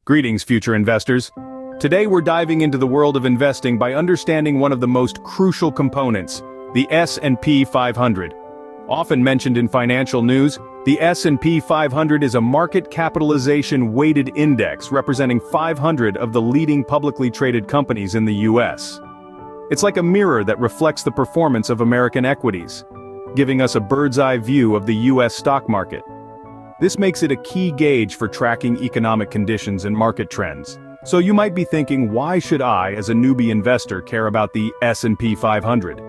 Greetings, future investors. Today we're diving into the world of investing by understanding one of the most crucial components, the S&P 500. Often mentioned in financial news, the S&P 500 is a market capitalization weighted index representing 500 of the leading publicly traded companies in the US. It's like a mirror that reflects the performance of American equities, giving us a bird's-eye view of the US stock market. This makes it a key gauge for tracking economic conditions and market trends. So you might be thinking, why should I, as a newbie investor, care about the S&P 500?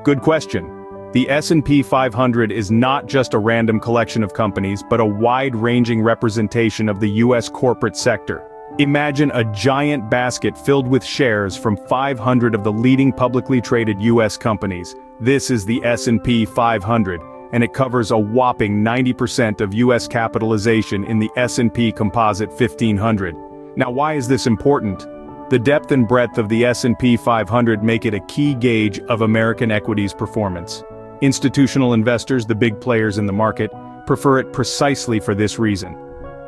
Good question. The S&P 500 is not just a random collection of companies, but a wide-ranging representation of the US corporate sector. Imagine a giant basket filled with shares from 500 of the leading publicly traded US companies. This is the S&P 500. And it covers a whopping 90% of US capitalization in the S&P Composite 1500. Now, why is this important? The depth and breadth of the S&P 500 make it a key gauge of American equities performance. Institutional investors, the big players in the market, prefer it precisely for this reason.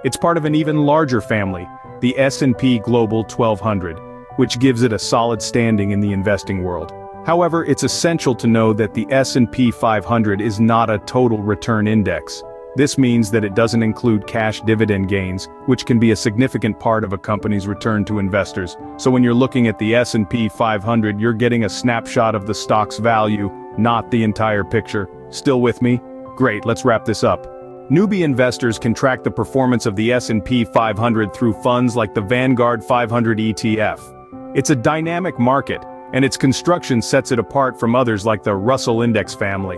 It's part of an even larger family, the S&P Global 1200, which gives it a solid standing in the investing world. However, it's essential to know that the S&P 500 is not a total return index. This means that it doesn't include cash dividend gains, which can be a significant part of a company's return to investors. So when you're looking at the S&P 500, you're getting a snapshot of the stock's value, not the entire picture. Still with me? Great, let's wrap this up. Newbie investors can track the performance of the S&P 500 through funds like the Vanguard 500 ETF. It's a dynamic market, and its construction sets it apart from others like the Russell Index family.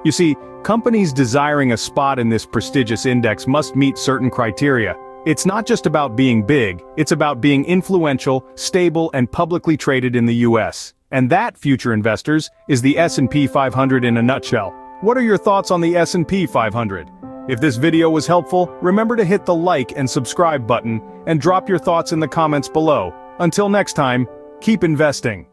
You see, companies desiring a spot in this prestigious index must meet certain criteria. It's not just about being big, it's about being influential, stable, and publicly traded in the US. And that, future investors, is the S&P 500 in a nutshell. What are your thoughts on the S&P 500? If this video was helpful, remember to hit the like and subscribe button, and drop your thoughts in the comments below. Until next time, keep investing.